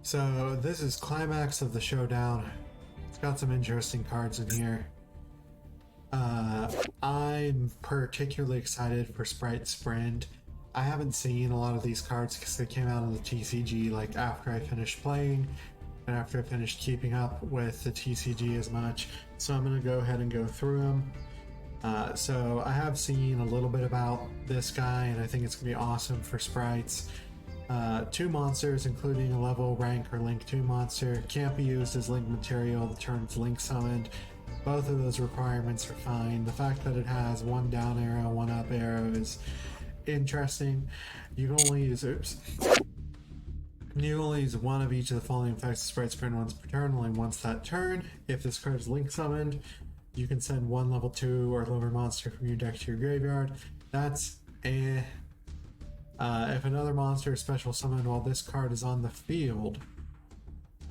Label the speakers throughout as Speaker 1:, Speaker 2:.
Speaker 1: So this is Climax of the Showdown. It's got some interesting cards in here. I'm particularly excited for Sprite Sprint. I haven't seen a lot of these cards because they came out on the TCG like after I finished playing and after I finished keeping up with the TCG as much. So I'm going to go ahead and go through them. So I have seen a little bit about this guy and I think it's going to be awesome for sprites. Two monsters, including a level, rank, or link 2 monster, can't be used as link material the turn it's link summoned. Both of those requirements are fine. The fact that it has one down arrow, one up arrow is interesting. You can only use one of each of the following effects of Sprite Sprint once per turn, only once that turn. If this card is link summoned, you can send one level 2 or lower monster from your deck to your graveyard. That's eh. If another monster is special summoned while this card is on the field,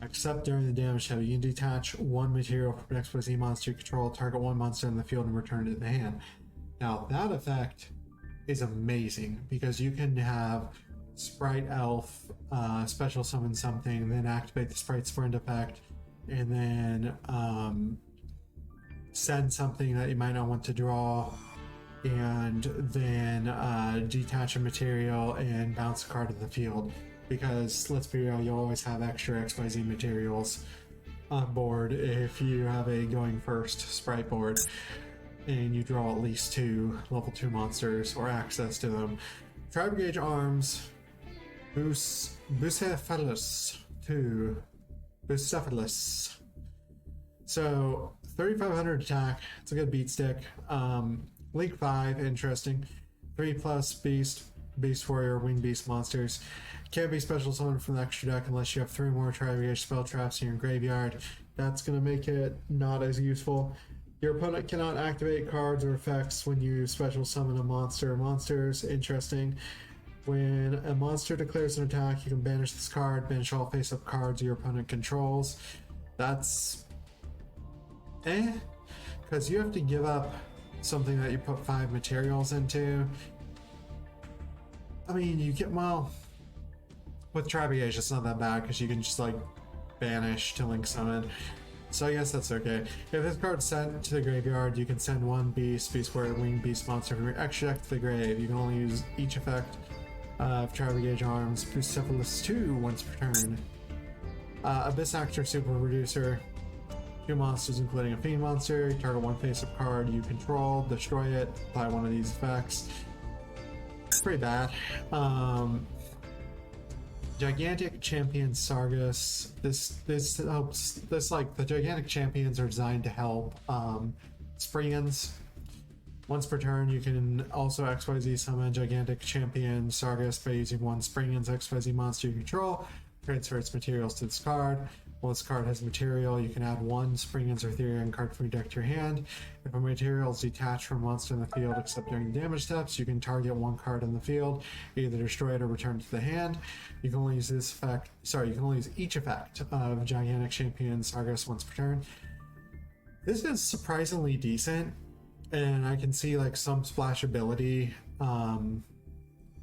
Speaker 1: except during the damage step, you can detach one material from an XYZ monster you control, target one monster in the field, and return it to the hand. Now, that effect is amazing because you can have Sprite Elf special summon something, then activate the Sprite Sprint effect, and then send something that you might not want to draw, and then detach a material and bounce a card to the field. Because let's be real, you'll always have extra XYZ materials on board if you have a going first Sprite board and you draw at least 2 level 2 monsters or access to them. Tribe Gauge Arms, Bucephalus 2, Bucephalus. So 3500 attack, it's a good beat stick. Link 5, interesting. 3+ Beast Warrior, Winged Beast monsters. Can't be special summoned from the extra deck unless you have 3 more Tri-Gauge spell traps in your graveyard. That's going to make it not as useful. Your opponent cannot activate cards or effects when you special summon a monster or monsters. Interesting. When a monster declares an attack, you can banish this card, banish all face-up cards your opponent controls. That's because you have to give up something that you put 5 materials into. I mean, you get, well, with Tri-Gauge it's not that bad because you can just like banish to link summon. So I guess that's okay. If this card's sent to the graveyard, you can send one Beast Warrior, Winged Beast monster from your extra deck to the grave. You can only use each effect of Tri-Gauge Arms, Bucephalus 2 once per turn. Abyss Actor Super Reducer. 2 monsters including a Fiend monster. You target one face-up card you control, destroy it, apply one of these effects. It's pretty bad. Gigantic Champion Sargus. This helps. The Gigantic Champions are designed to help Spriggans. Once per turn, you can also XYZ summon Gigantic Champion Sargus by using one Spriggans XYZ monster you control. Transfer its materials to this card. While this card has material, you can add one Spriggans or Therian card from your deck to your hand. If a material is detached from a monster in the field except during damage steps, you can target one card in the field, either destroy it or return it to the hand. You can only use this effect, you can only use each effect of Gigantic Champion Sargus once per turn. This is surprisingly decent, and I can see like some splashability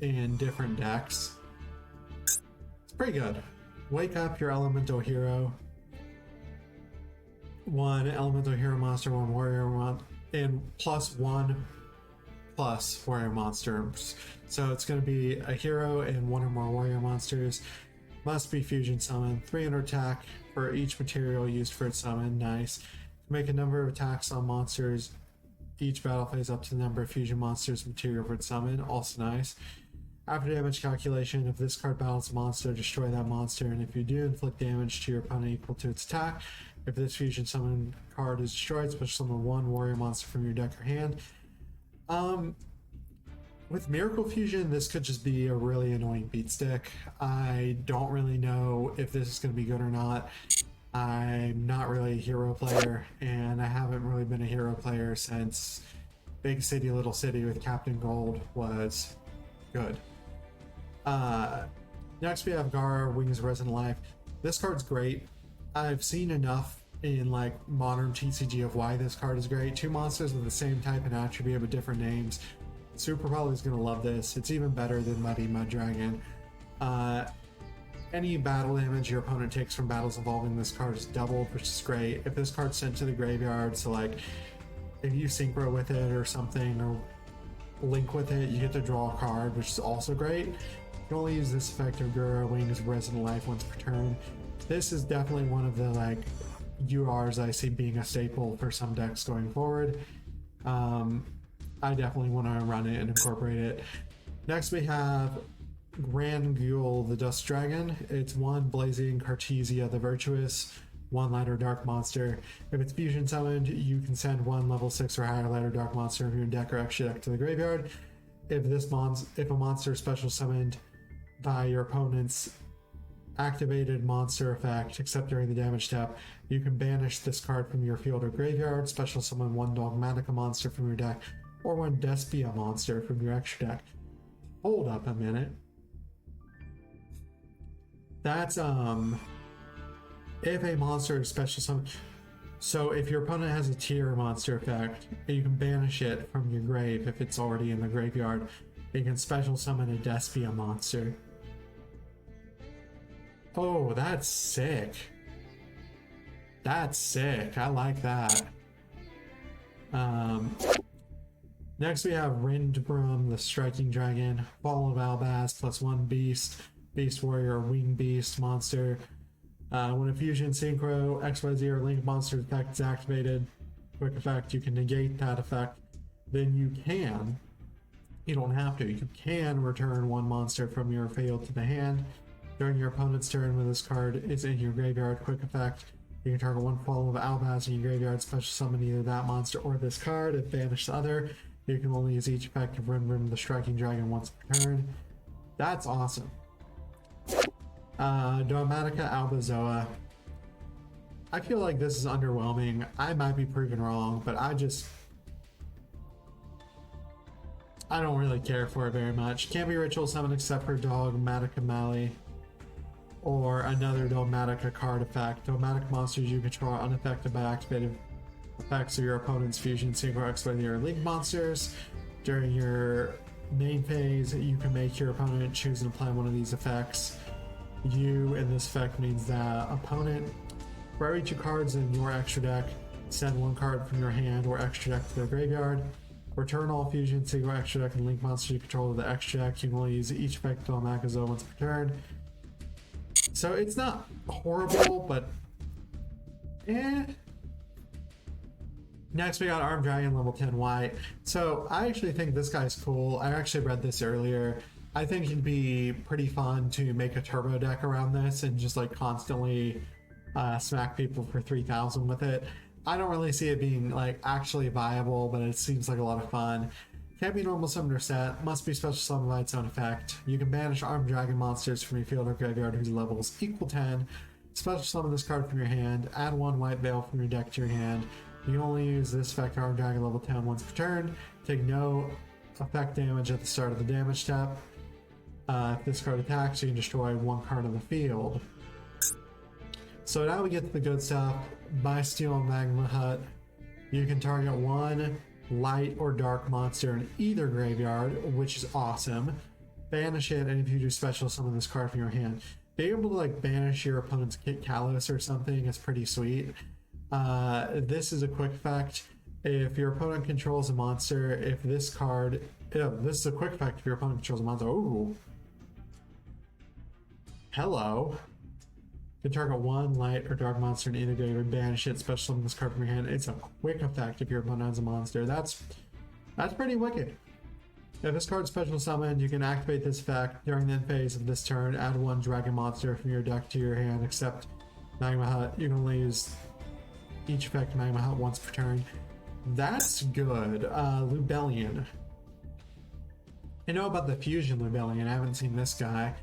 Speaker 1: in different decks. It's pretty good. Wake up your elemental hero. 1 elemental hero monster, 1 warrior and +1 warrior monsters. So it's going to be a hero and 1 or more warrior monsters. Must be fusion summoned. 300 attack for each material used for its summon. Nice. Make a number of attacks on monsters each battle phase up to the number of fusion monsters material for its summon. Also nice. After damage calculation, if this card battles a monster, destroy that monster, and if you do, inflict damage to your opponent equal to its attack. If this fusion summon card is destroyed, special summon 1 warrior monster from your deck or hand. With Miracle Fusion, this could just be a really annoying beat stick. I don't really know if this is going to be good or not. I'm not really a hero player, and I haven't really been a hero player since Big City Little City with Captain Gold was good. Next we have Gara, Wings of Resident Life. This card's great. I've seen enough in like modern TCG of why this card is great. 2 monsters with the same type and attribute but different names. Super probably is going to love this. It's even better than Muddy Mud Dragon. any battle damage your opponent takes from battles involving this card is doubled, which is great. If this card's sent to the graveyard, so like if you synchro with it or something, or link with it, you get to draw a card, which is also great. You can only use this effect of Gura Wings Resident Life once per turn. This is definitely one of the like URs I see being a staple for some decks going forward. I definitely want to run it and incorporate it. Next we have Grand Ghoul the Dust Dragon. It's 1 Blazing Cartesia the Virtuous, 1 light or dark monster. If it's fusion summoned, you can send 1 level 6 or higher light or dark monster from your deck or extra deck to the graveyard. If a monster is special summoned by your opponent's activated monster effect, except during the damage step, you can banish this card from your field or graveyard, special summon 1 Dogmatica monster from your deck, or 1 Despia monster from your extra deck. Hold up a minute. That's if a monster is special summon. So if your opponent has a tier monster effect, you can banish it from your grave if it's already in the graveyard. You can special summon a Despia monster. Oh, that's sick. That's sick. I like that. Next we have Rindbrum, the Striking Dragon, Fall of Albaz, +1 Beast, Beast Warrior, Wing Beast monster. When a fusion synchro XYZ or link monster effect is activated, quick effect, you can negate that effect. Then you don't have to, you can return 1 monster from your field to the hand. During your opponent's turn, when this card is in your graveyard, quick effect, you can target 1 Fall of Albaz in your graveyard, special summon either that monster or this card. If banish the other, you can only use each effect of Rindbrum the Striking Dragon once per turn. That's awesome. Dogmatica Albazoa. I feel like this is underwhelming. I might be proven wrong, but I don't really care for it very much. Can't be ritual summoned except for Dogmatica Mali or another Dogmatica card effect. Dogmatic monsters you control are unaffected by activated effects of your opponent's fusion, synchro, XYZ, or link monsters. During your main phase, you can make your opponent choose and apply one of these effects. You in this effect means that opponent, for every 2 cards in your extra deck, send 1 card from your hand or extra deck to the graveyard. Return all fusion, synchro, extra deck, and link monsters you control to the extra deck. You can only use each effect on Makazo once per turn. So it's not horrible, but Next we got Armed Dragon, level 10 white. So I actually think this guy's cool. I actually read this earlier. I think it'd be pretty fun to make a turbo deck around this and just like constantly smack people for 3,000 with it. I don't really see it being like actually viable, but it seems like a lot of fun. Can't be normal summoned or set. Must be special summoned by its own effect. You can banish Armed Dragon monsters from your field or graveyard whose levels equal 10. Special summon this card from your hand. Add 1 white veil from your deck to your hand. You can only use this effect Armed Dragon level 10 once per turn. Take no effect damage at the start of the damage step. If this card attacks, you can destroy 1 card on the field. So now we get to the good stuff. By Steel Magma Hut, you can target 1 light or dark monster in either graveyard, which is awesome. Banish it, and if you do special summon this card from your hand. Being able to like banish your opponent's Kit Kalos or something is pretty sweet. This is a quick effect. If your opponent controls a monster, if this card... this is a quick effect if your opponent controls a monster. Ooh. Hello. You can target 1 light or dark monster in either graveyard, banish it, special summon this card from your hand. It's a quick effect if your opponent has a monster. That's pretty wicked. If this card's special summoned, you can activate this effect during the end phase of this turn. Add 1 dragon monster from your deck to your hand, except Magma Hut. You can only use each effect Magma Hut once per turn. That's good. Lubellion. I know about the fusion Lubellion. I haven't seen this guy.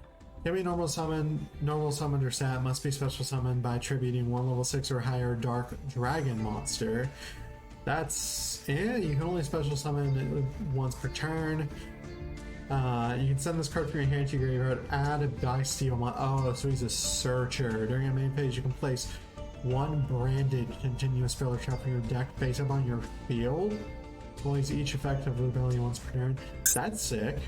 Speaker 1: Can be normal summoned or set. Must be special summoned by attributing 1 level 6 or higher dark dragon monster. That's you can only special summon it once per turn. You can send this card from your hand to your graveyard. Add a die steel oh, so he's a searcher. During your main phase, you can place 1 branded continuous filler trap from your deck face up on your field. Only use each effect of Lubellion once per turn. That's sick.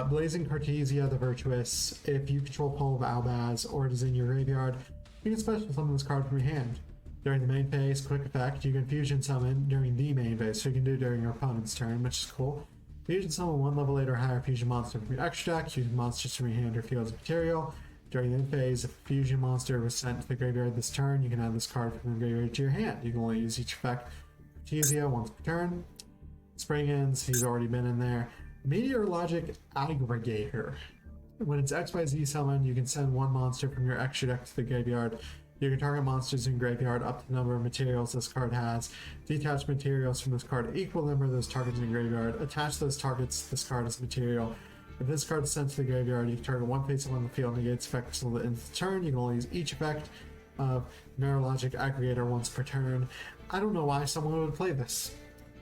Speaker 1: Blazing Cartesia the Virtuous. If you control Pull of Albaz or it is in your graveyard, you can special summon this card from your hand. During the main phase, quick effect, you can fusion summon during the main phase, so you can do it during your opponent's turn, which is cool. Fusion summon 1 level 8 or higher fusion monster from your extra deck, using monsters from your hand or field as material. During the end phase, if a fusion monster was sent to the graveyard this turn, you can add this card from the graveyard to your hand. You can only use each effect Cartesia once per turn. Spring ends, he's already been in there. Meteorologic Aggregator. When it's XYZ summoned, you can send 1 monster from your extra deck to the graveyard. You can target monsters in graveyard up to the number of materials this card has. Detach materials from this card equal the number of those targets in graveyard. Attach those targets to this card as material. If this card is sent to the graveyard, you can target 1 face on the field and negates effects until the end of the turn. You can only use each effect of Meteorologic Aggregator once per turn. I don't know why someone would play this.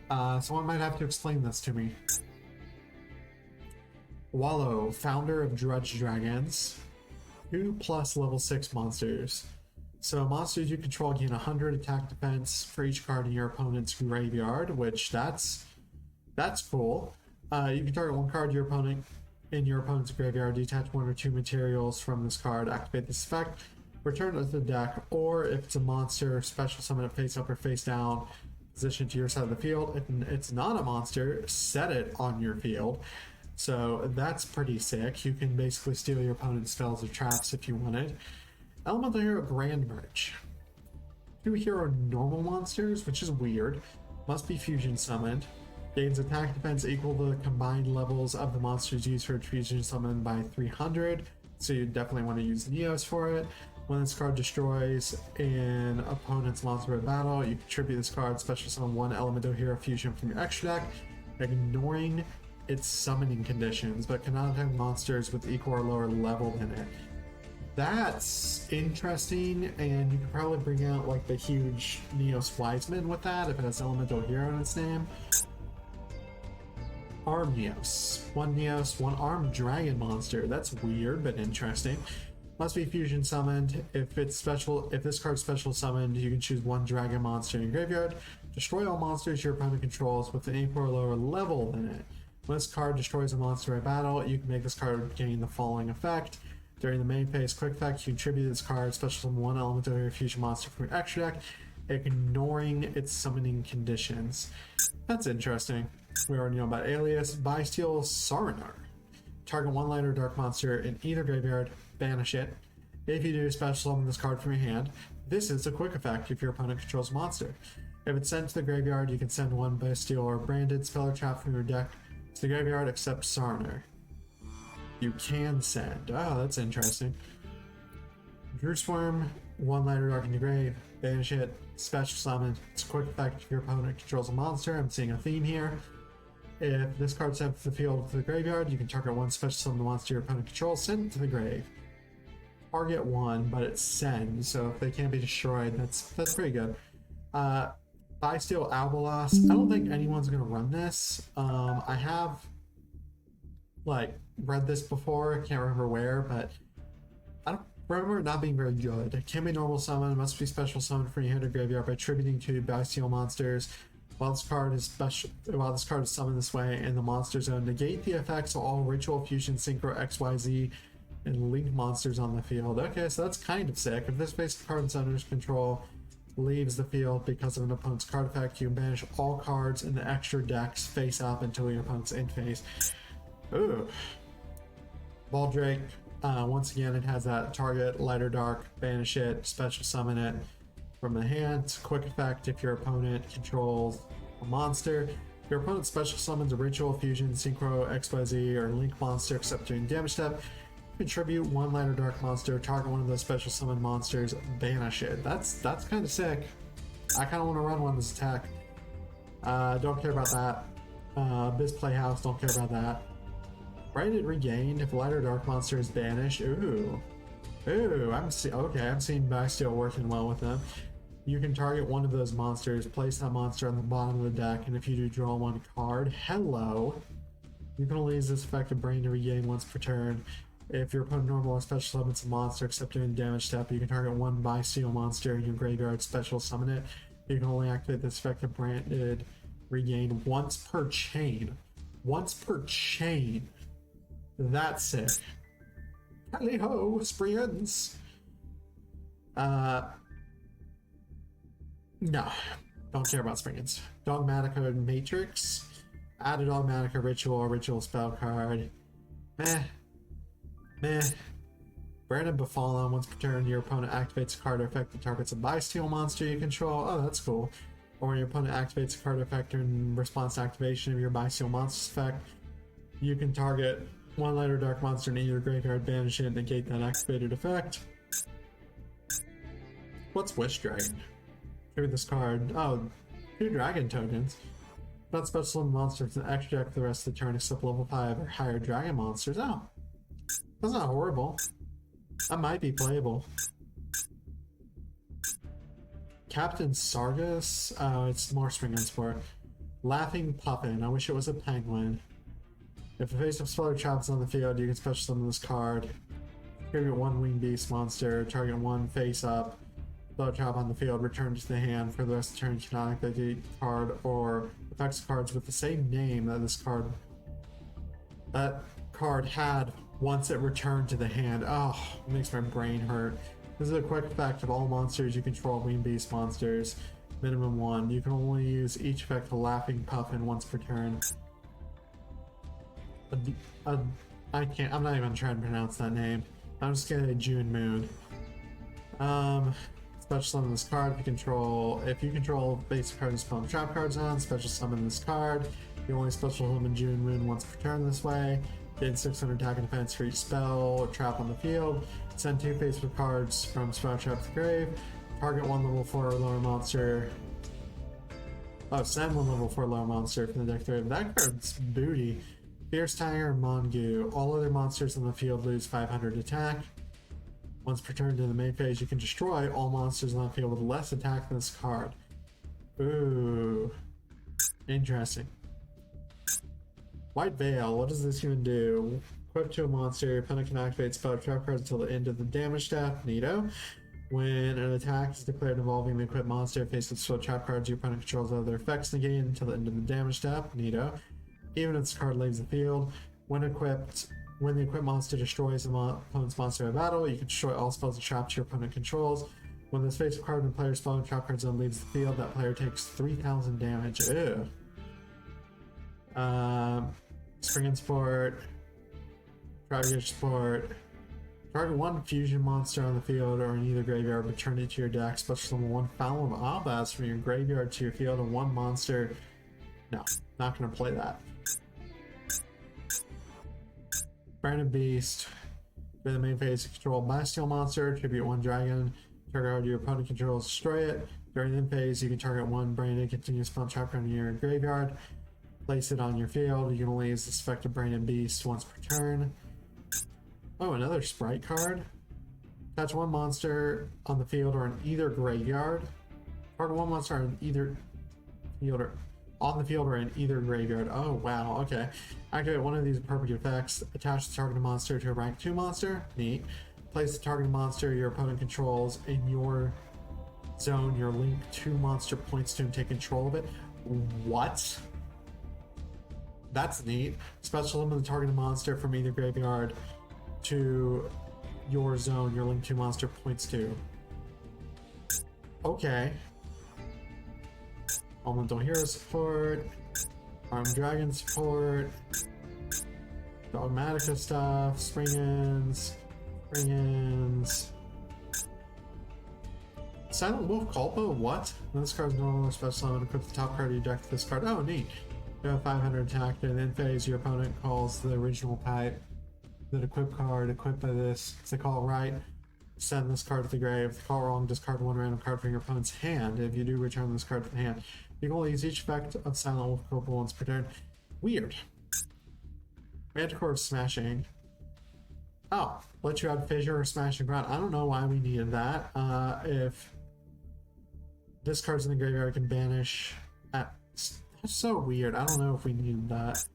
Speaker 1: Someone might have to explain this to me. YuGiOh, founder of Drudge Dragons. 2+ level 6 monsters. So monsters you control gain 100 attack defense for each card in your opponent's graveyard, which that's cool. You can target 1 card in your opponent's graveyard, detach 1 or 2 materials from this card, activate this effect, return it to the deck, or if it's a monster, special summon it face up or face down, position to your side of the field. If it's not a monster, set it on your field. So that's pretty sick. You can basically steal your opponent's spells or traps if you wanted. Elemental Hero Grand Merge. 2 hero normal monsters, which is weird. Must be fusion summoned. Gains attack defense equal to the combined levels of the monsters used for fusion summon by 300. So you definitely want to use Neos for it. When this card destroys an opponent's monster in battle, you contribute this card, special summon 1 Elemental Hero Fusion from your extra deck, ignoring its summoning conditions, but cannot attack monsters with equal or lower level than it. That's interesting, and you could probably bring out like the huge Neos Wiseman with that if it has Elemental Hero in its name. Arm Neos. 1 Neos, 1 armed dragon monster. That's weird but interesting. Must be fusion summoned. If this card's special summoned, you can choose 1 dragon monster in your graveyard. Destroy all monsters your opponent controls with an equal or lower level than it. When this card destroys a monster in battle, you can make this card gain the following effect. During the main phase quick effect, you contribute this card, special summon 1 Elemental Hero Fusion monster from your extra deck, ignoring its summoning conditions. That's interesting. We already know about Alias. Bysteel Saranar. Target 1 light or dark monster in either graveyard, banish it. If you do, special summon this card from your hand. This is a quick effect if your opponent controls a monster. If it's sent to the graveyard, you can send 1 Bysteel or branded spell or trap from your deck to the graveyard except Saranar. You can send. Oh, that's interesting. Drew Swarm, 1 light or dark in your grave, banish it, special summon. It's a quick effect if your opponent controls a monster. I'm seeing a theme here. If this card's sent to the field to the graveyard, you can target 1 special summon the monster your opponent controls, send it to the grave. Target 1, but it's send, so if they can't be destroyed, that's pretty good. Bysteel Albalos. I don't think anyone's gonna run this. I have like read this before, I can't remember where, but I don't remember it not being very good. It can be normal summon, must be special summon from your hand or graveyard by attributing to Bysteel monsters. While this card is summoned this way in the monster zone, negate the effects of all Ritual Fusion, Synchro, XYZ, and Link monsters on the field. Okay, so that's kind of sick. If this face card's under control leaves the field because of an opponent's card effect, you can banish all cards in the extra decks face up until your opponent's end phase. Ooh. Baldrake, once again, it has that target, light or dark, banish it, special summon it from the hand. It's a quick effect if your opponent controls a monster. If your opponent special summons a Ritual Fusion, Synchro, XYZ, or Link monster except during damage step, contribute 1 light or dark monster, target 1 of those special summon monsters, banish it. That's kind of sick. I kind of want to run one this attack. Don't care about that. Biz Playhouse, don't care about that. Branded Regain, if a light or dark monster is banished. Ooh, I'm seeing Bysteel working well with them. You can target 1 of those monsters, place that monster on the bottom of the deck, and if you do, draw 1 card. Hello. You can only use this effect of Branded Regain once per turn. If your opponent normal or special summons a monster except during damage step, you can target 1 Bysteel monster in your graveyard, special summon it. You can only activate this effect of Branded Regain once per chain. Once per chain. That's it. Tally ho, Sprians. No, don't care about Sprians. Dogmatica Matrix. Add a Dogmatica Ritual or Ritual spell card. Meh. Brandon Befallen. Once per turn, your opponent activates a card or effect that targets a Bysteel monster you control. Oh, that's cool. Or when your opponent activates a card or effect in response to activation of your Bysteel monster's effect, you can target one light or dark monster in either graveyard, banish it, and negate that activated effect. What's Wish Dragon? Tribute this card. Oh, 2 dragon tokens. Not special summon monsters with an extra deck for the rest of the turn except level 5 or higher dragon monsters. Oh, that's not horrible. That might be playable. Captain Sargus? Oh, it's more Spring Sport. Laughing Puffin. I wish it was a penguin. If a face-up spell or trap is on the field, you can special summon this card. Tribute 1 winged beast monster. Target 1 face-up. Spell or trap on the field. Return to the hand. For the rest of the turn, you cannot activate the card or effects cards with the same name that that card had once it returned to the hand. Oh, it makes my brain hurt. This is a quick effect of all monsters you control, winged beast monsters. Minimum 1. You can only use each effect of Laughing Puffin once per turn. I'm not even trying to pronounce that name. I'm just gonna say June Moon. Special summon this card if you control basic cards and spell and trap cards on, special summon this card. You only special summon June Moon once per turn this way. Gain 600 attack and defense for each spell or trap on the field. Send 2 face-up cards from spell trap to the grave. Target 1 level 4 or lower monster. Oh, send 1 level 4 lower monster from the deck to the grave. That card's booty. Fierce Tiger, Mongu. All other monsters on the field lose 500 attack. Once per turn to the main phase, you can destroy all monsters on the field with less attack than this card. Ooh. Interesting. White Veil, what does this even do? Equip to a monster, your opponent can activate spell trap cards until the end of the damage step. Neato. When an attack is declared involving the equipped monster, face its spell trap cards your opponent controls other effects negate until the end of the damage step. Neato. Even if this card leaves the field, when the equipped monster destroys the opponent's monster in battle, you can destroy all spells and traps your opponent controls. When this face card in the player's spell and trap card zone leaves the field, that player takes 3,000 damage. Ew. Spring and Sport. Target Sport. Target 1 fusion monster on the field or in either graveyard, return it to your deck. Special summon 1 Foul of Albaz from your graveyard to your field and 1 monster. No, not gonna play that. Branded Beast. For the main phase, control Bysteel monster, tribute 1 dragon, target card your opponent controls, destroy it. During the end phase, you can target 1 branded continuous spell trap card in your graveyard, place it on your field. You can only use this effect of Branded Beast once per turn. Oh, another sprite card. Attach 1 monster on the field or in either graveyard. Target 1 monster on either field or on the field or in either graveyard. Oh wow, okay. Activate 1 of these appropriate effects. Attach the targeted monster to a rank 2 monster. Neat. Place the targeted monster your opponent controls in your zone. Your link 2 monster points to and take control of it. What? That's neat. Special summon the targeted monster from either graveyard to your zone. Your link 2 monster points to. Okay. Elemental Hero support, Armed Dragon support, Dogmatica stuff, Spring-ins, Silent Wolf Culpa, what? When this card's normal or special summon, equip the top card of your deck to this card. Oh, neat. You have 500 attack, and then phase, your opponent calls the original type, that equip card, equipped by this. If they call it right, send this card to the grave. If they call it wrong, discard 1 random card from your opponent's hand. If you do, return this card to the hand. You can only use each effect of Silent Wolf Culpa once per turn. Weird. Manticore of Smashing. Oh, let you add Fissure or Smashing Ground. I don't know why we needed that. If this card's in the graveyard, I can banish. That's so weird. I don't know if we needed that.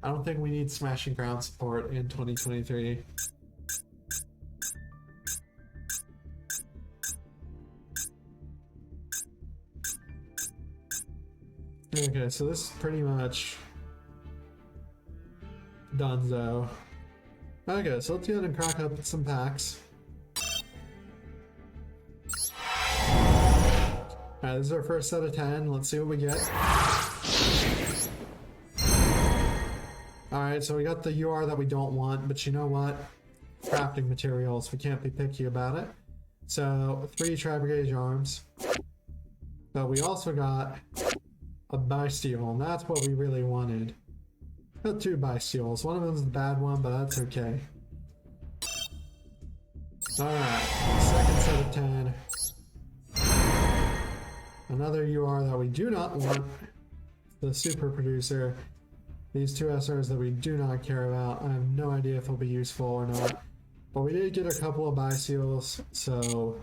Speaker 1: I don't think we need Smashing Ground support in 2023. Okay, so this pretty much Dunzo. Okay, so let's go ahead and crack up some packs. Alright, this is our first set of 10. Let's see what we get. Alright, so we got the UR that we don't want, but you know what? Crafting materials, we can't be picky about it. So, 3 Tri-Brigade arms. But we also got a Bisteel, and that's what we really wanted. Got 2 Bisteels. One of them's the bad one, but that's okay. Alright, second set of 10. Another UR that we do not want. The Super Producer. These 2 SRs that we do not care about. I have no idea if they'll be useful or not. But we did get a couple of Bisteels, so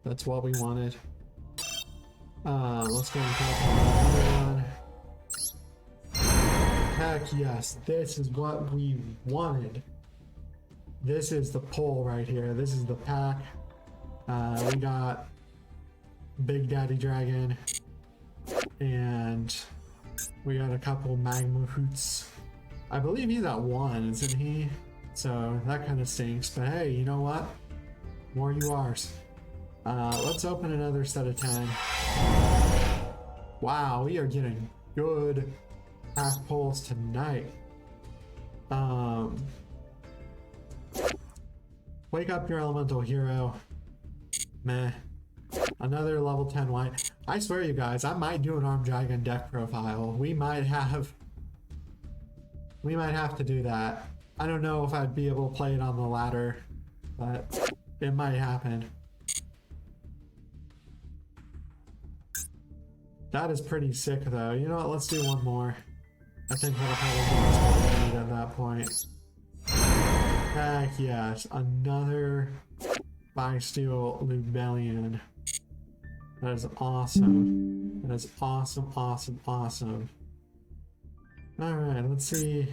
Speaker 1: that's what we wanted. Let's go and talk about another one. Heck yes, this is what we wanted. This is the pull right here. This is the pack. We got Big Daddy Dragon, and we got a couple Magma Hoots. I believe he's at 1, isn't he? So that kind of stinks, but hey, you know what? More URs. Let's open another set of 10. Wow, we are getting good pack pulls tonight. Wake Up Your Elemental Hero. Meh. Another level 10 white. I swear you guys, I might do an Armed Dragon deck profile. We might have to do that. I don't know if I'd be able to play it on the ladder, but it might happen. That is pretty sick though. You know what, let's do one more. I think that'll probably be what we need at that point. Heck yes, another Bisteel Lubellion. That is awesome. That is awesome, awesome, awesome. Alright, let's see.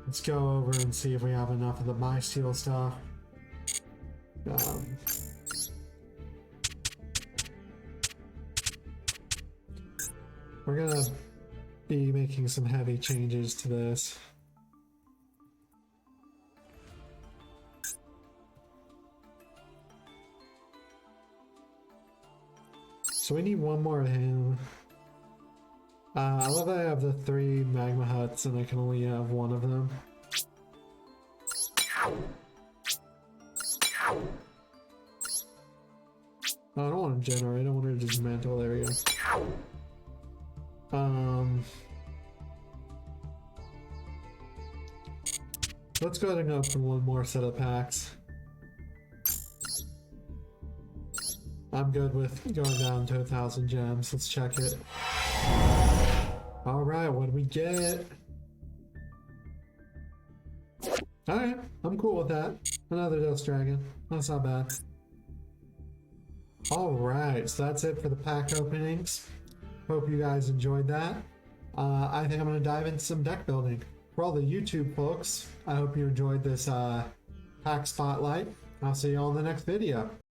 Speaker 1: Let's go over and see if we have enough of the Bisteel stuff. We're gonna be making some heavy changes to this. So we need one more of him. I love that I have the 3 Magma Huts and I can only have 1 of them. Oh, I don't want to generate, I want to dismantle, there we go. Let's go ahead and open one more set of packs. I'm good with going down to 1,000 gems. Let's check it. Alright, what do we get? Alright, I'm cool with that. Another Dust Dragon. That's not bad. Alright, so that's it for the pack openings. Hope you guys enjoyed that. I think I'm going to dive into some deck building. For all the YouTube folks, I hope you enjoyed this pack spotlight. I'll see you all in the next video.